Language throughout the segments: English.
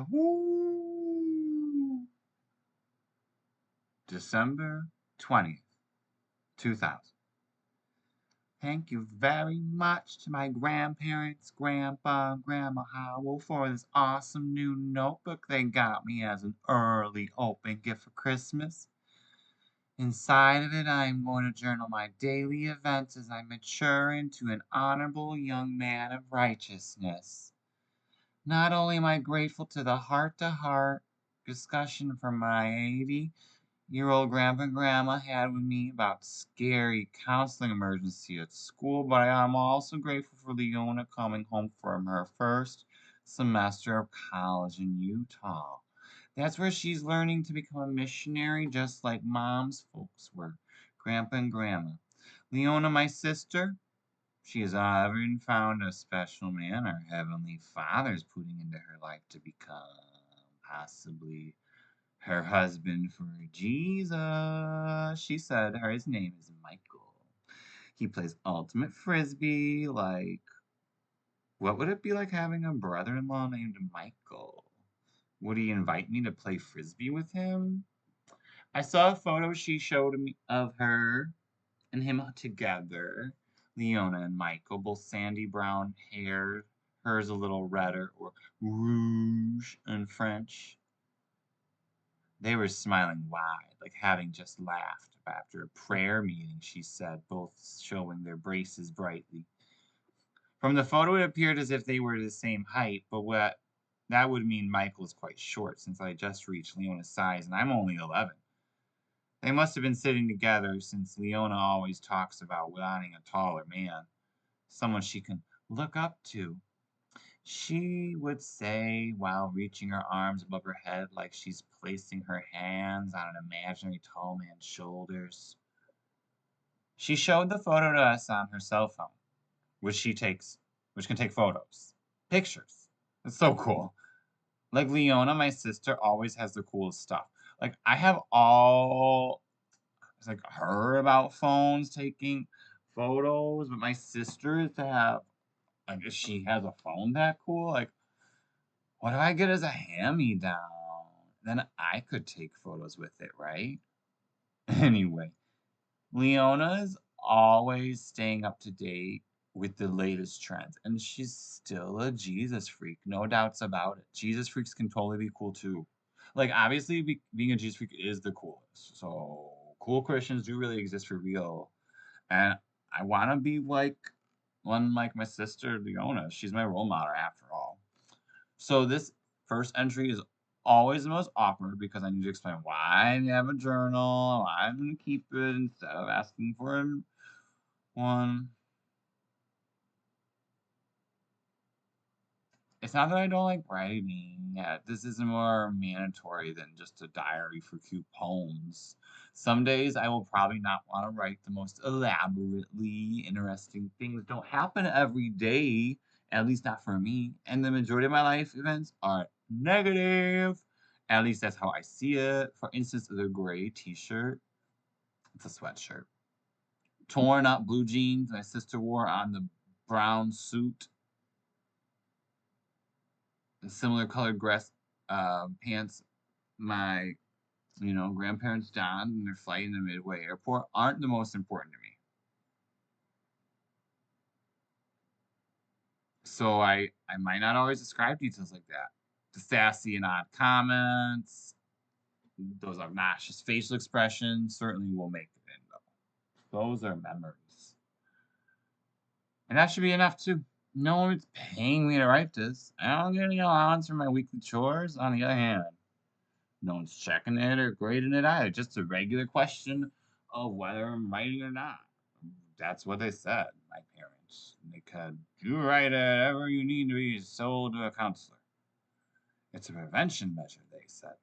Woo! December 20th, 2000. Thank you very much to my grandparents, Grandpa and Grandma Howell, for this awesome new notebook they got me as an early open gift for Christmas. Inside of it, I am going to journal my daily events as I mature into an honorable young man of righteousness. Not only am I grateful to the heart-to-heart discussion from my 80-year-old grandpa and grandma had with me about scary counseling emergency at school, but I am also grateful for Leona coming home from her first semester of college in Utah. That's where she's learning to become a missionary, just like Mom's folks were, Grandpa and Grandma. Leona, my sister, she has even found a special man our Heavenly Father's putting into her life to become possibly her husband for Jesus. She said his name is Michael. He plays ultimate frisbee. Like, what would it be like having a brother-in-law named Michael? Would he invite me to play frisbee with him? I saw a photo she showed me of her and him together. Leona and Michael, both sandy brown hair, hers a little redder, or rouge in French. They were smiling wide, like having just laughed after a prayer meeting, she said, both showing their braces brightly. From the photo, it appeared as if they were the same height, but what that would mean Michael is quite short, since I just reached Leona's size, and I'm only 11. They must have been sitting together, since Leona always talks about wanting a taller man, someone she can look up to. She would say while reaching her arms above her head like she's placing her hands on an imaginary tall man's shoulders. She showed the photo to us on her cell phone, which can take photos, pictures. It's so cool. Like Leona, my sister, always has the coolest stuff. Like I have all, it's like her about phones taking photos, but my sister to have, like, if she has a phone that cool, like, what do I get as a hand-me-down? Then I could take photos with it, right? Anyway, Leona's always staying up to date with the latest trends, and she's still a Jesus freak, no doubts about it. Jesus freaks can totally be cool too. Like, obviously, being a Jesus freak is the coolest. So, cool Christians do really exist for real. And I want to be like one like my sister Leona. She's my role model after all. So this first entry is always the most awkward because I need to explain why I have a journal, why I'm going to keep it instead of asking for one. It's not that I don't like writing. Yeah, this is more mandatory than just a diary for cute poems. Some days I will probably not want to write the most elaborately interesting things. Don't happen every day, at least not for me. And the majority of my life events are negative. At least that's how I see it. For instance, the gray t-shirt. It's a sweatshirt. Torn up blue jeans my sister wore on the brown suit. Similar colored dress pants my grandparents donned in their flight in the Midway Airport aren't the most important to me. So I might not always describe details like that. The sassy and odd comments, those obnoxious facial expressions certainly will make it in though. Those are memories. And that should be enough too. No one's paying me to write this. I don't get any allowance for my weekly chores. On the other hand, no one's checking it or grading it either. Just a regular question of whether I'm writing or not. That's what they said, my parents. They could, you write whatever you need to be sold to a counselor. It's a prevention measure, they said,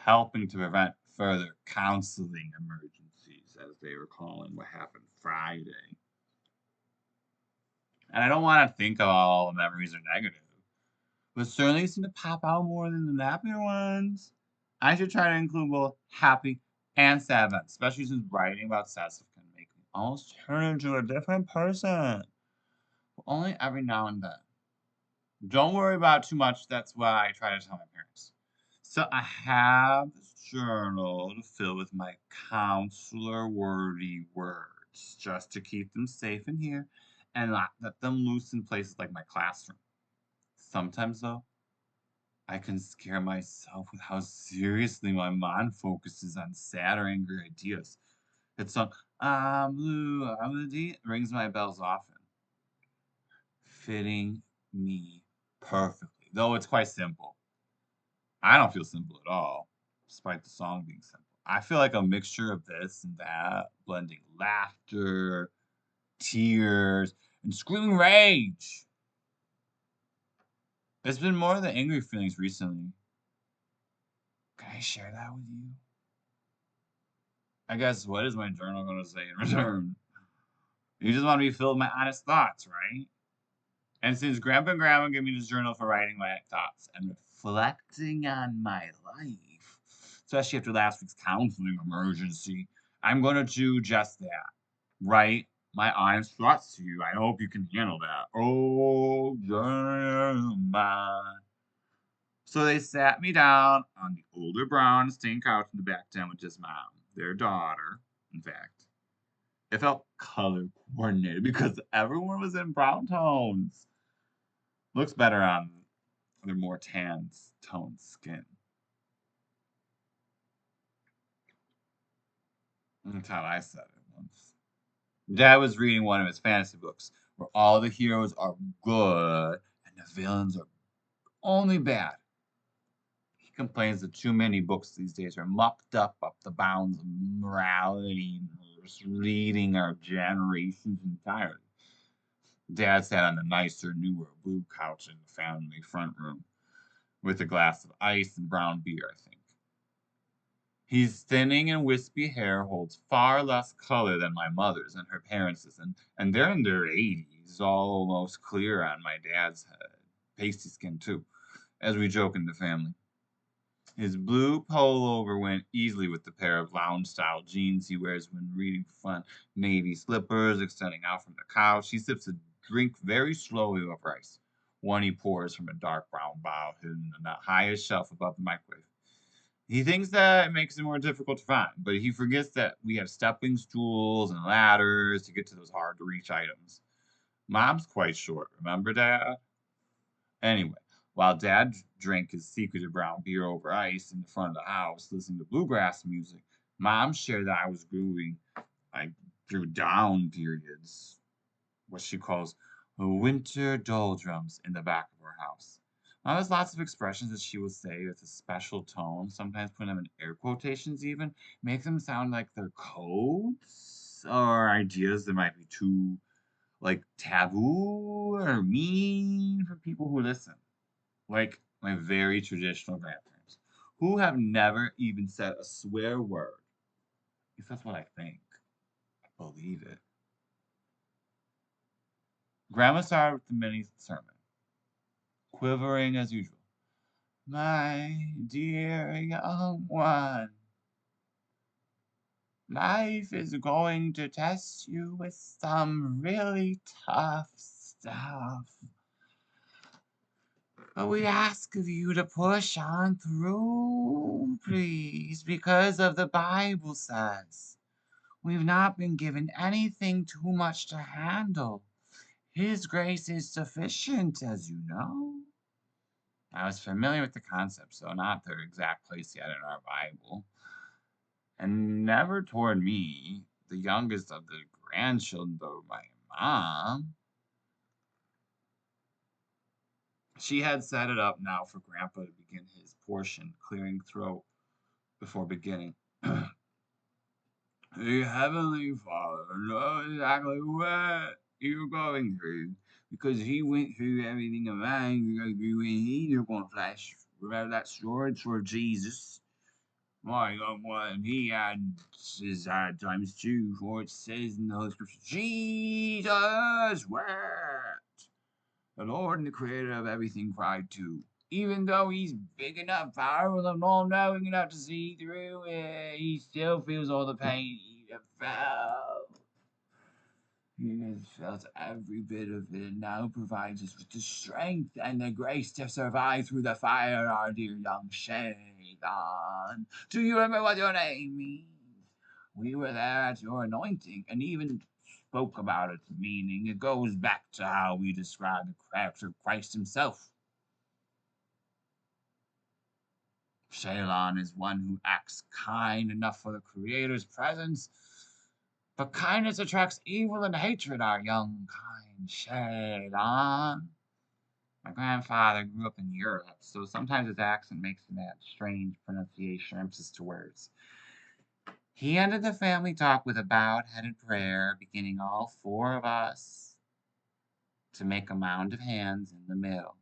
helping to prevent further counseling emergencies, as they were calling what happened Friday. And I don't want to think of all the memories are negative, but certainly seem to pop out more than the happier ones. I should try to include both happy and sad events, especially since writing about sad stuff can make me almost turn into a different person. But only every now and then. Don't worry about too much. That's what I try to tell my parents. So I have this journal to fill with my counselor wordy words just to keep them safe in here and not let them loose in places like my classroom. Sometimes, though, I can scare myself with how seriously my mind focuses on sad or angry ideas. It's song, I'm blue, I'm the D, rings my bells often, fitting me perfectly. Though it's quite simple. I don't feel simple at all, despite the song being simple. I feel like a mixture of this and that, blending laughter, tears, and screaming rage. It's been more than angry feelings recently. Can I share that with you? I guess what is my journal going to say in return? You just want to be filled with my honest thoughts, right? And since Grandpa and Grandma gave me this journal for writing my thoughts and reflecting on my life, especially after last week's counseling emergency, I'm going to do just that. Write my honest thoughts to you. I hope you can handle that. Oh, Grandma. So they sat me down on the older brown stained couch in the back den with his mom, their daughter, in fact. It felt color coordinated because everyone was in brown tones. Looks better on their more tan toned skin. That's how I said it once. Dad was reading one of his fantasy books where all the heroes are good and the villains are only bad. He complains that too many books these days are mucked up the bounds of morality and misleading our generations entirely. Dad sat on the nicer, newer blue couch in the family front room with a glass of ice and brown beer, I think. His thinning and wispy hair holds far less color than my mother's and her parents', and they're in their 80s, almost clear on my dad's head. Pasty skin, too, as we joke in the family. His blue pullover went easily with the pair of lounge-style jeans he wears when reading for fun, navy slippers extending out from the couch. He sips a drink very slowly over ice. One he pours from a dark brown bottle hidden on the highest shelf above the microwave. He thinks that it makes it more difficult to find, but he forgets that we have stepping stools and ladders to get to those hard-to-reach items. Mom's quite short, remember, Dad? Anyway, while Dad drank his secretive brown beer over ice in the front of the house, listening to bluegrass music, Mom shared that I grew down periods, what she calls winter doldrums in the back of her house. Now, there's lots of expressions that she will say with a special tone, sometimes putting them in air quotations even, make them sound like they're codes or ideas that might be too, like, taboo or mean for people who listen. Like my very traditional grandparents, who have never even said a swear word. If that's what I think, I believe it. Grandma started with the mini sermon, quivering as usual. My dear young one, life is going to test you with some really tough stuff. But we ask of you to push on through, please, because of the Bible says. We've not been given anything too much to handle. His grace is sufficient, as you know. I was familiar with the concept, so not their exact place yet in our Bible. And never toward me, the youngest of the grandchildren of my mom. She had set it up now for Grandpa to begin his portion, clearing throat before beginning. The Heavenly Father knows exactly what you're going through because He went through everything a man can go through when He's going to flesh. Remember that story for Jesus? My young one, He had his hard times too, for it says in the Holy Scripture, Jesus wept. The Lord and the Creator of everything cried too. Even though He's big enough, powerful, and all-knowing enough to see through it, He still feels all the pain He felt. He has felt every bit of it and now provides us with the strength and the grace to survive through the fire, our dear young Shaitan. Do you remember what your name means? We were there at your anointing and even spoke about its meaning. It goes back to how we describe the character of Christ himself. Shalon is one who acts kind enough for the Creator's presence, but kindness attracts evil and hatred, our young, kind Shalon. My grandfather grew up in Europe, so sometimes his accent makes him add strange pronunciation or emphasis to words. He ended the family talk with a bowed-headed prayer, beginning all four of us to make a mound of hands in the middle.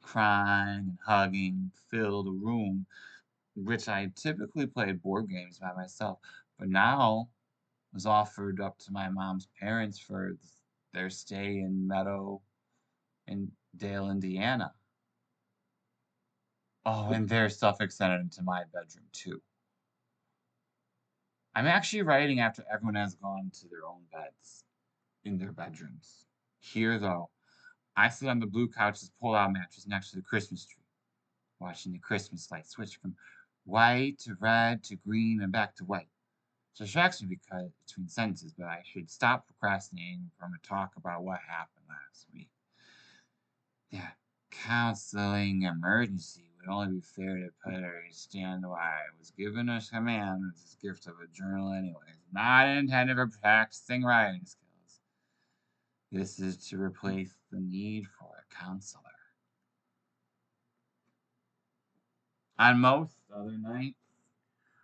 Crying and hugging filled a room in which I typically played board games by myself, but now was offered up to my mom's parents for their stay in Meadow in Dale, Indiana. Oh, and their stuff extended into my bedroom too. I'm actually writing after everyone has gone to their own beds in their bedrooms. Here, though, I sit on the blue couch's pull-out mattress next to the Christmas tree, watching the Christmas lights switch from white to red to green and back to white. It distracts me because between sentences, but I should stop procrastinating from a talk about what happened last week. Yeah, counseling emergency would only be fair to put her to stand why I was given a command with this gift of a journal anyways, not intended for practicing writing skills. This is to replace the need for a counselor. On most other nights,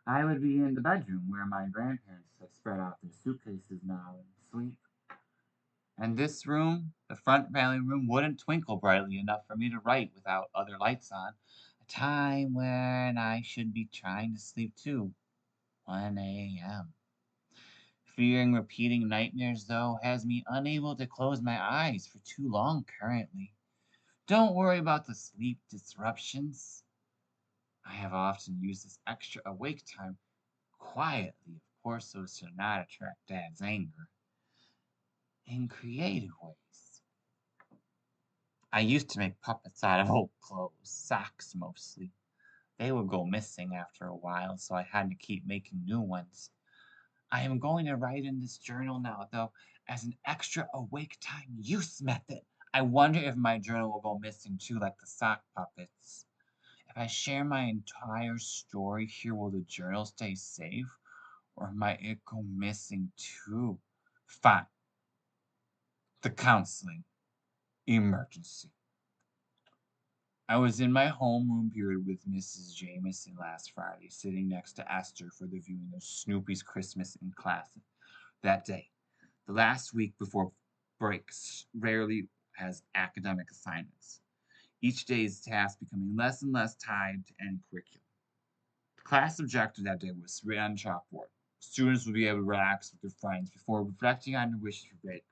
I would be in the bedroom where my grandparents have spread out their suitcases now and sleep. And this room, the front family room, wouldn't twinkle brightly enough for me to write without other lights on. A time when I should be trying to sleep too. 1 a.m. Fearing repeating nightmares, though, has me unable to close my eyes for too long currently. Don't worry about the sleep disruptions. I have often used this extra awake time quietly, of course, so as to not attract Dad's anger, in creative ways. I used to make puppets out of old clothes, socks mostly. They would go missing after a while, so I had to keep making new ones. I am going to write in this journal now, though, as an extra awake time use method. I wonder if my journal will go missing too, like the sock puppets. If I share my entire story here, will the journal stay safe? Or might it go missing too? Fine. The counseling emergency. I was in my homeroom period with Mrs. Jameson last Friday, sitting next to Esther for the viewing of Snoopy's Christmas in class that day. The last week before breaks rarely has academic assignments, each day's task becoming less and less tied to any curriculum. The class objective that day was written on chalkboard. Students would be able to relax with their friends before reflecting on their wishes for grade.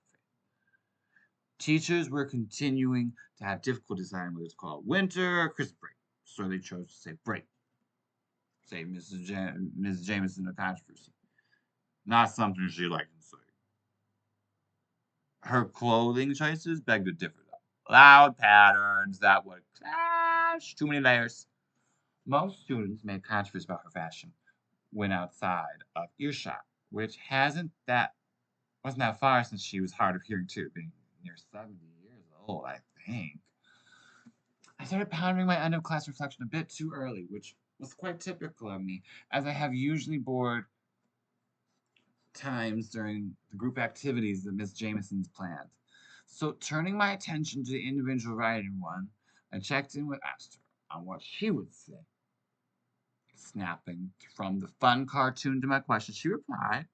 Teachers were continuing to have difficulty deciding whether it's called winter or Christmas break, so they chose to say break. Say Mrs. Jameson, a controversy. Not something she liked to say. Her clothing choices begged to differ, though. Loud patterns that would clash, too many layers. Most students made controversies about her fashion when outside of earshot, which wasn't that far since she was hard of hearing too, being near 70 years old, I think. I started pondering my end of class reflection a bit too early, which was quite typical of me, as I have usually bored times during the group activities that Miss Jameson's planned. So, turning my attention to the individual writing one, I checked in with Esther on what she would say. Snapping from the fun cartoon to my question, she replied,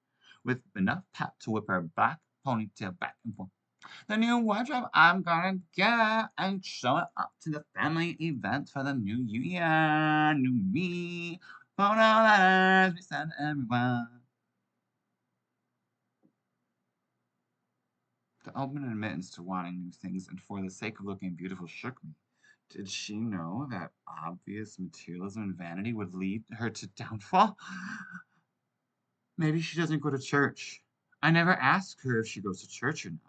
with enough pep to whip her black ponytail back and forth. The new wardrobe I'm gonna get and show it up to the family event for the new year. New me. Photo letters we send everyone. The open admittance to wanting new things and for the sake of looking beautiful shook me. Did she know that obvious materialism and vanity would lead her to downfall? Maybe she doesn't go to church. I never ask her if she goes to church or not.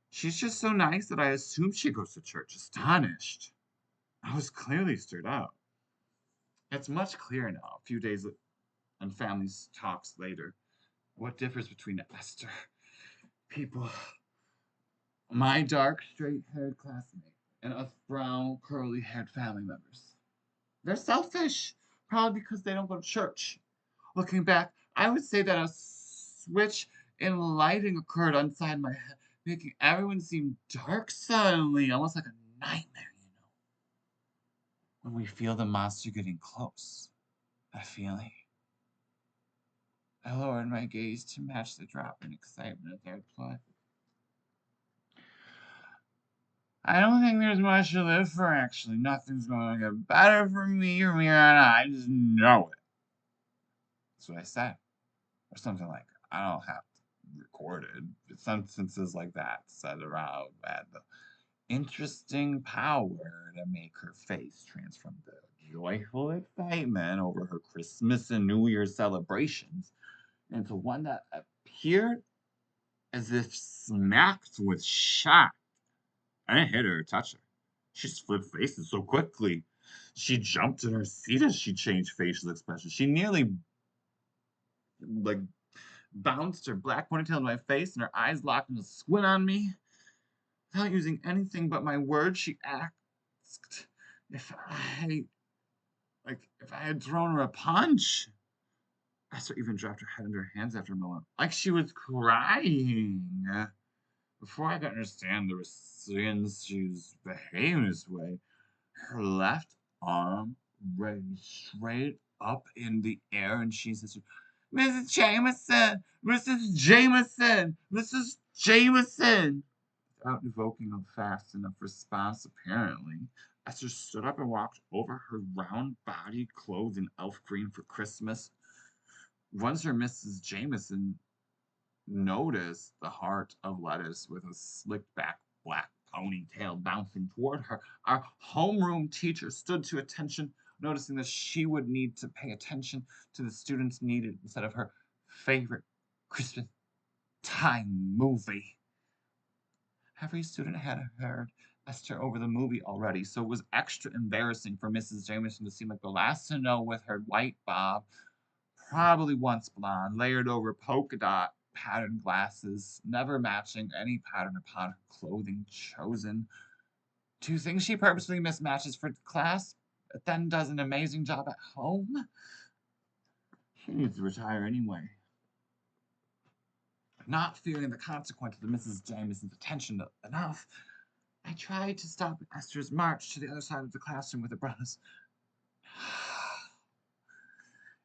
She's just so nice that I assume she goes to church, astonished. I was clearly stirred up. It's much clearer now, a few days and family's talks later. What differs between Esther, people, my dark, straight-haired classmate, and us brown, curly-haired family members? They're selfish, probably because they don't go to church. Looking back, I would say that a switch in lighting occurred inside my head, making everyone seem dark suddenly, almost like a nightmare, when we feel the monster getting close. That feeling. I lowered my gaze to match the drop in excitement of their play. I don't think there's much to live for, actually. Nothing's going to get better for me from here on out. I just know it. That's what I said. Or something like that. I don't have to record it. Sentences like that said around had the interesting power to make her face transform the joyful excitement over her Christmas and New Year celebrations into one that appeared as if smacked with shock. I didn't hit her or touch her. She just flipped faces so quickly. She jumped in her seat as she changed facial expressions. She nearly like bounced her black ponytail in my face and her eyes locked in a squint on me. Without using anything but my words, she asked if I had thrown her a punch. Esther even dropped her head into her hands after a moment, like she was crying. Before I could understand the reasons she was behaving this way, her left arm raised straight up in the air, and she said, "Mrs. Jameson! Mrs. Jameson! Mrs. Jameson!" Without evoking a fast enough response, apparently, Esther stood up and walked over, her round body clothed in elf green for Christmas. Once her Mrs. Jameson noticed the heart of lettuce with a slicked back black ponytail bouncing toward her. Our homeroom teacher stood to attention, noticing that she would need to pay attention to the students needed instead of her favorite Christmas time movie. Every student had heard Esther over the movie already, so it was extra embarrassing for Mrs. Jameson to seem like the last to know with her white bob, probably once blonde, layered over polka dot patterned glasses, never matching any pattern upon her clothing chosen. Do you think she purposely mismatches for class, but then does an amazing job at home? She needs to retire anyway. Not fearing the consequences of Mrs. Jameson's attention enough, I tried to stop Esther's march to the other side of the classroom with her brothers.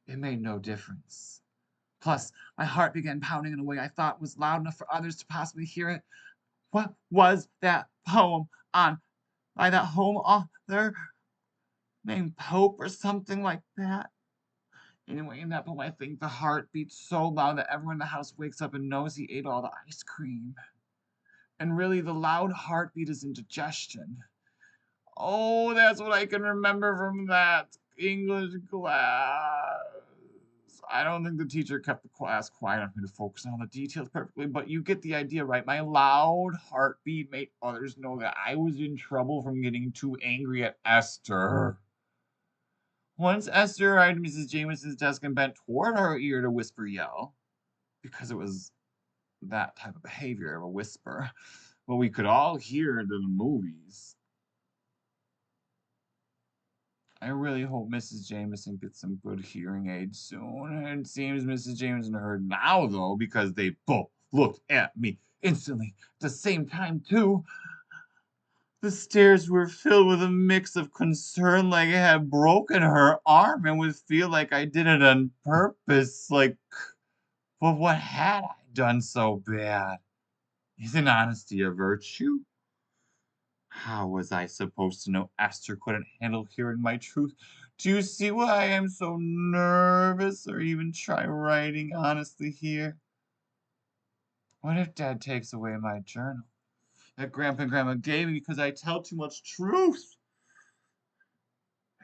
It made no difference. Plus, my heart began pounding in a way I thought was loud enough for others to possibly hear it. What was that poem on by that home author named Pope or something like that? Anyway, in that poem, I think the heart beats so loud that everyone in the house wakes up and knows he ate all the ice cream. And really, the loud heartbeat is indigestion. Oh, that's what I can remember from that English class. I don't think the teacher kept the class quiet enough for me to focus on all the details perfectly, but you get the idea, right? My loud heartbeat made others know that I was in trouble from getting too angry at Esther. Once Esther arrived at Mrs. Jameson's desk and bent toward her ear to whisper yell, because it was that type of behavior of a whisper, what we could all hear in the movies. I really hope Mrs. Jameson gets some good hearing aids soon. It seems Mrs. Jameson heard now, though, because they both looked at me instantly at the same time, too. The stares were filled with a mix of concern, like I had broken her arm, and would feel like I did it on purpose. Like, but what had I done so bad? Isn't honesty a virtue? How was I supposed to know Esther couldn't handle hearing my truth? Do you see why I am so nervous or even try writing honestly here? What if Dad takes away my journal that Grandpa and Grandma gave me because I tell too much truth?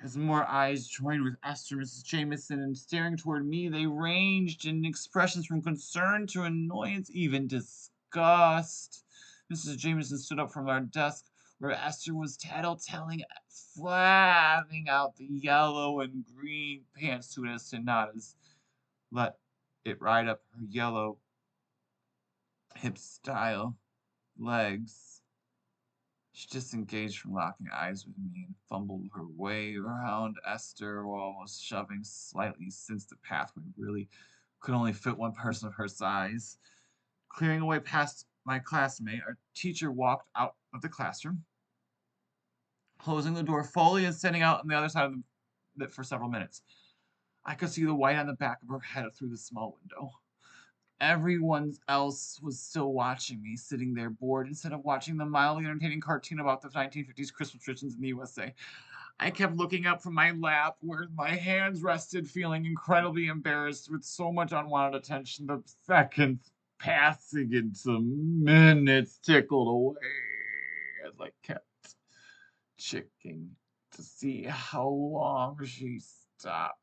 As more eyes joined with Esther, Mrs. Jameson, and staring toward me, they ranged in expressions from concern to annoyance, even disgust. Mrs. Jameson stood up from our desk where Esther was tattletelling, flapping out the yellow and green pantsuit as to not as let it ride up her yellow hip style legs. She disengaged from locking eyes with me and fumbled her way around Esther, almost shoving slightly since the pathway really could only fit one person of her size. Clearing away past my classmate, our teacher walked out of the classroom, closing the door fully and standing out on the other side of it for several minutes. I could see the white on the back of her head through the small window. Everyone else was still watching me, sitting there bored instead of watching the mildly entertaining cartoon about the 1950s Christmas traditions in the USA. I kept looking up from my lap where my hands rested, feeling incredibly embarrassed with so much unwanted attention. The seconds passing into minutes tickled away as I kept checking to see how long she stopped.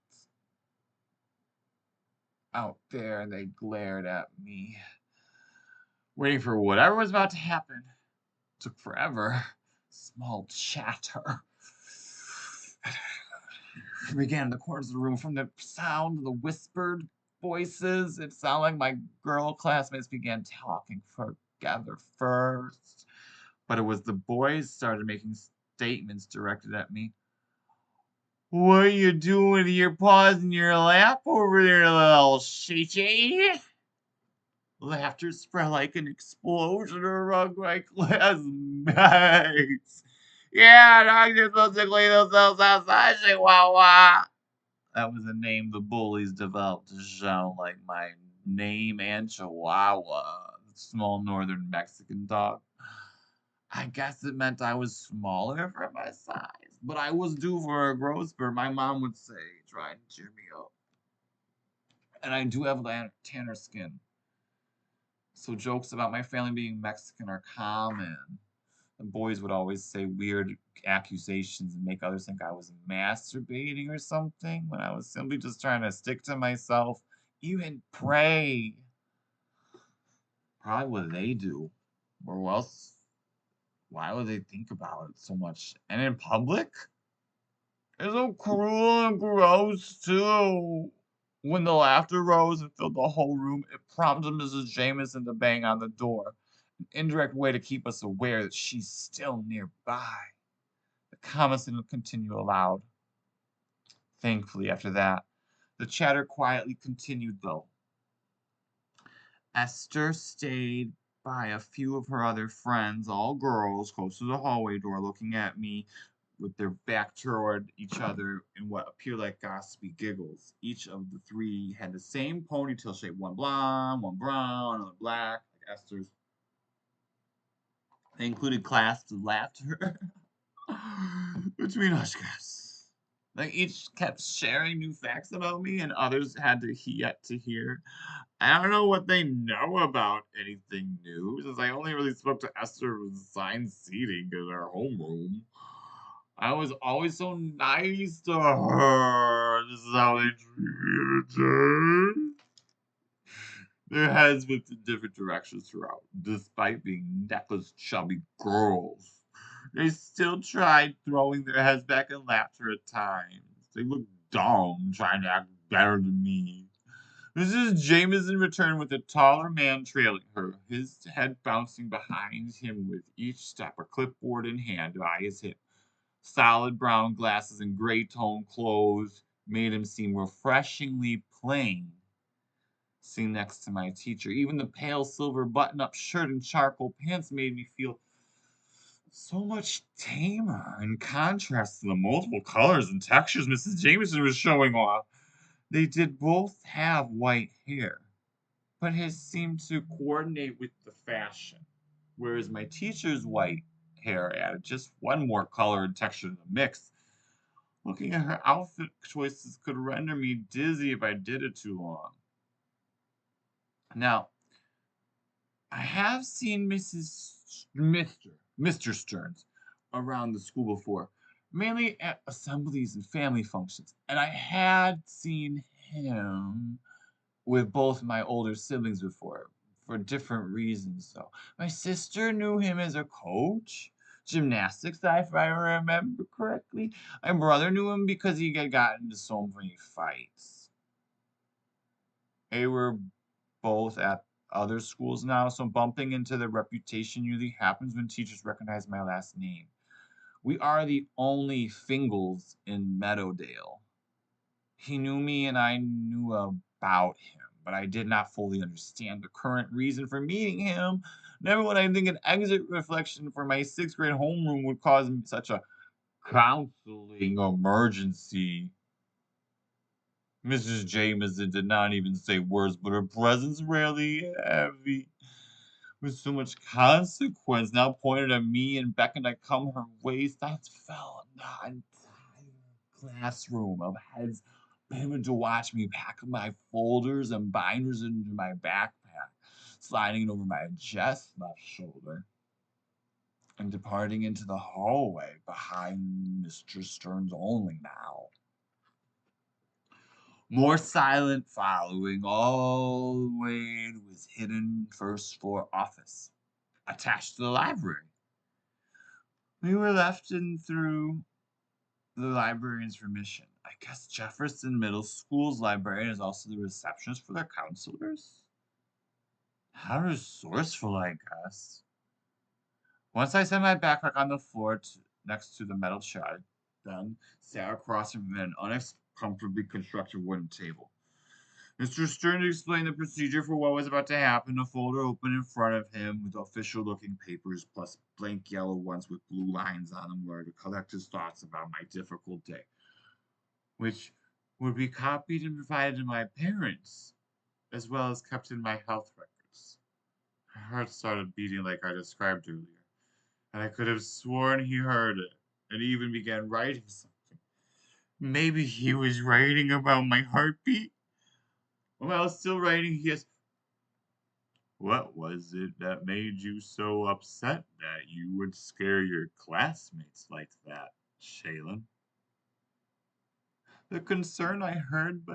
Out there, they glared at me, waiting for whatever was about to happen. It took forever. Small chatter began in the corners of the room. From the sound of the whispered voices, it sounded like my girl classmates began talking together first. But it was the boys started making statements directed at me. What are you doing with your paws in your lap over there, little shitty? Laughter spread like an explosion around my classmates. Yeah, doctor's supposed to clean themselves outside, Chihuahua. That was a name the bullies developed to sound like my name and Chihuahua, the small northern Mexican dog. I guess it meant I was smaller for my size, but I was due for a growth spurt, my mom would say, trying to cheer me up. And I do have tanner skin. So jokes about my family being Mexican are common. The boys would always say weird accusations and make others think I was masturbating or something when I was simply just trying to stick to myself, even pray. Probably what they do. Or else, why would they think about it so much? And in public? It's so cruel and gross, too. When the laughter rose and filled the whole room, it prompted Mrs. Jameson to bang on the door, an indirect way to keep us aware that she's still nearby. The comments didn't continue aloud. Thankfully, after that, the chatter quietly continued, though. Esther stayed by a few of her other friends, all girls, close to the hallway door, looking at me with their back toward each other in what appeared like gossipy giggles. Each of the three had the same ponytail shape, one blonde, one brown, another black, like Esther's. They included clasps of laughter between hush gasps. They each kept sharing new facts about me, and others had to yet to hear. I don't know what they know about anything new, since I only really spoke to Esther with assigned seating in our homeroom. I was always so nice to her. This is how they treated her. Their heads went in different directions throughout, despite being necklace chubby girls. They still tried throwing their heads back in laughter at times. They looked dumb, trying to act better than me. Mrs. Jameson returned with a taller man trailing her, his head bouncing behind him with each step, a clipboard in hand by his hip. Solid brown glasses and gray tone clothes made him seem refreshingly plain. Sitting next to my teacher, even the pale silver button-up shirt and charcoal pants made me feel so much tamer in contrast to the multiple colors and textures Mrs. Jameson was showing off. They did both have white hair, but his seemed to coordinate with the fashion, whereas my teacher's white hair added just one more color and texture to the mix. Looking at her outfit choices could render me dizzy if I did it too long. Now, I have seen Mr. Stearns around the school before. mainly at assemblies and family functions, and I had seen him with both my older siblings before for different reasons, though. My sister knew him as a coach, gymnastics, if I remember correctly. My brother knew him because he had gotten into so many fights. They were both at other schools now, so bumping into their reputation usually happens when teachers recognize my last name. We are the only Fingles in Meadowdale. He knew me and I knew about him, but I did not fully understand the current reason for meeting him. Never would I think an exit reflection for my sixth grade homeroom would cause me such a counseling emergency. Mrs. Jameson did not even say words, but her presence rarely heavy. With so much consequence now pointed at me and beckoned to come her ways, that fell the entire classroom of heads beginning to watch me pack my folders and binders into my backpack, sliding it over my chest, left shoulder, and departing into the hallway behind Mr. Stearns only now. More silent following, all the way to his hidden first floor office, attached to the library. We were left in through the librarian's remission. I guess Jefferson Middle School's librarian is also the receptionist for their counselors? How resourceful, I guess. Once I set my backpack on the floor next to the metal chair, I then sat across from an uncomfortably constructed wooden table. Mr. Stern explained the procedure for what was about to happen. A folder opened in front of him with official looking papers, plus blank yellow ones with blue lines on them, where to collect his thoughts about my difficult day, which would be copied and provided to my parents, as well as kept in my health records. My heart started beating like I described earlier, and I could have sworn he heard it, and even began writing something. Maybe he was writing about my heartbeat? While still writing, he asked, "What was it that made you so upset that you would scare your classmates like that, Shaylin?" The concern I heard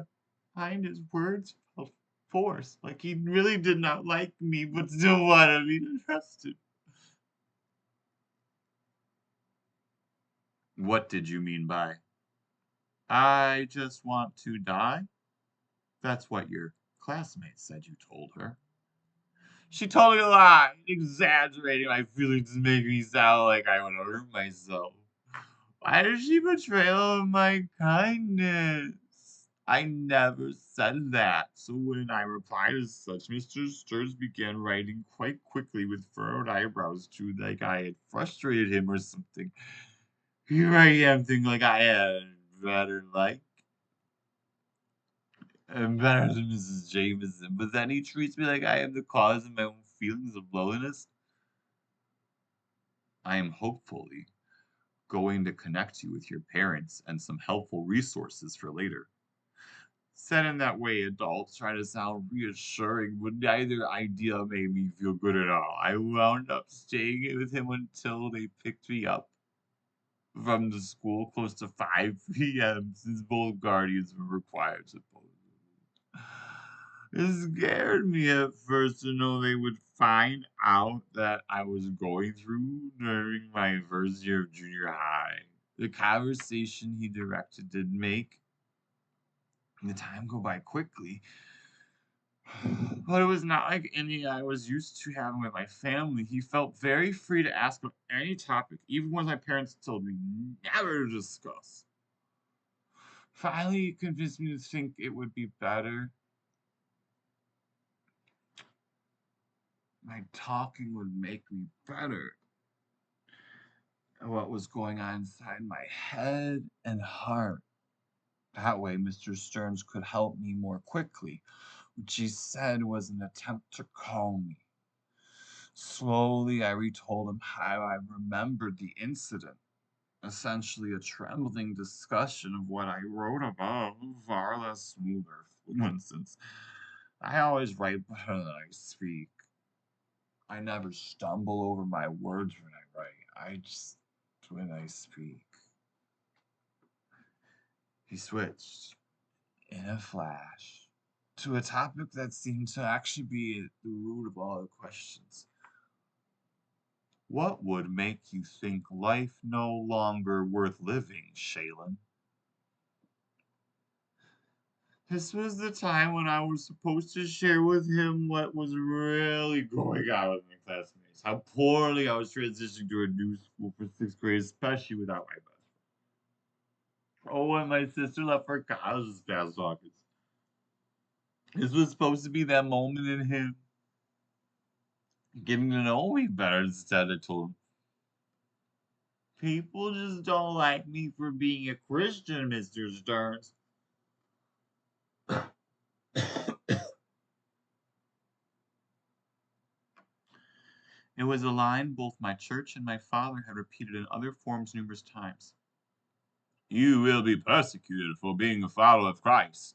behind his words felt forced, like he really did not like me, but still wanted me to trust him. What did you mean by, "I just want to die"? That's what your classmates said you told her. She told me a lie, exaggerating my feelings to make me sound like I would hurt myself. Why did she betray all of my kindness? I never said that. So when I replied as such, Mr. Sturz began writing quite quickly with furrowed eyebrows, too, like I had frustrated him or something. Here I am thinking like I had better like and better than Mrs. Jameson, but then he treats me like I am the cause of my own feelings of loneliness. I am hopefully going to connect you with your parents and some helpful resources for later. Said in that way, adults try to sound reassuring, but neither idea made me feel good at all. I wound up staying with him until they picked me up from the school close to 5 p.m. since both guardians were required to both. It scared me at first to know they would find out that I was going through during my first year of junior high. The conversation he directed did make the time go by quickly, but it was not like any I was used to having with my family. He felt very free to ask about any topic, even when my parents told me never to discuss. Finally, he convinced me to think it would be better. My talking would make me better at what was going on inside my head and heart. That way, Mr. Stearns could help me more quickly, which he said was an attempt to calm me. Slowly, I retold him how I remembered the incident, essentially a trembling discussion of what I wrote about, far less smooth or fluent since I always write better than I speak. I never stumble over my words when I write. I just when I speak. He switched in a flash to a topic that seemed to actually be at the root of all the questions. What would make you think life no longer worth living, Shaylin? This was the time when I was supposed to share with him what was really going on with my classmates. How poorly I was transitioning to a new school for sixth grade, especially without my best friend. Oh, and my sister left for college this past August. This was supposed to be that moment in him getting to know me better. Instead, I told him, people just don't like me for being a Christian, Mr. Stearns. It was a line both my church and my father had repeated in other forms numerous times. You will be persecuted for being a follower of Christ.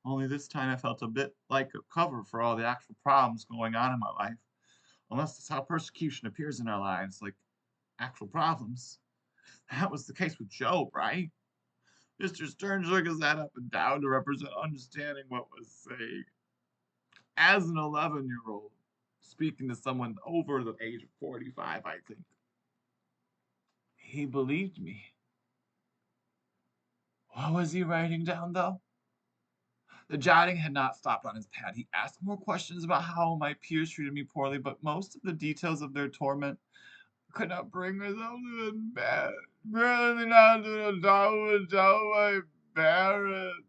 Only this time I felt a bit like a cover for all the actual problems going on in my life. Unless that's how persecution appears in our lives, like actual problems. That was the case with Job, right? Mr. Stern shook his head up and down to represent understanding what was saying. As an 11-year-old, speaking to someone over the age of 45, I think. He believed me. What was he writing down, though? The jotting had not stopped on his pad. He asked more questions about how my peers treated me poorly, but most of the details of their torment could not bring myself to admit. Really not to tell my parents.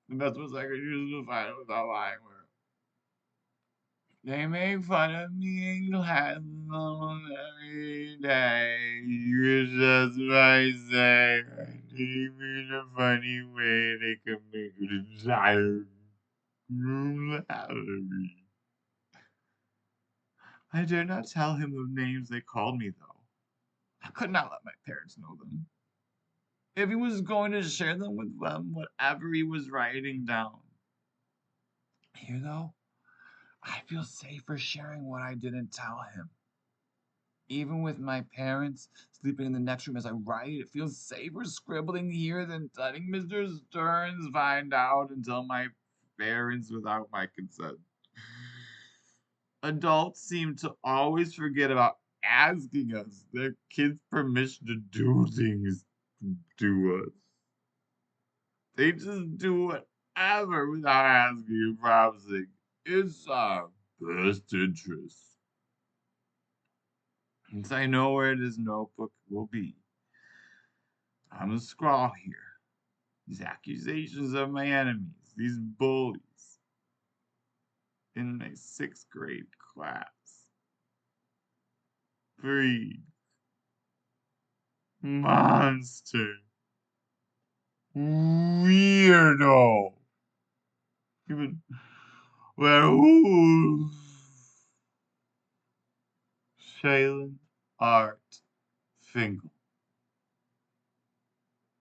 The best was I could use to find it without lying. They make fun of me in class every day. It's just my say. Even a funny way they can make it desire. I dare not tell him the names they called me, though. I could not let my parents know them. If he was going to share them with them, whatever he was writing down. Here, though, I feel safer sharing what I didn't tell him. Even with my parents sleeping in the next room as I write, it feels safer scribbling here than letting Mr. Stearns find out and tell my parents without my consent. Adults seem to always forget about asking us their kids' permission to do things to us. They just do whatever without asking and promising. It's our best interest. Since I know where this notebook will be, I'm gonna scrawl here. These accusations of my enemies, these bullies, in my sixth grade class. Breed. Monster. Weirdo. Even werewolf. Shaylin Art Fingal.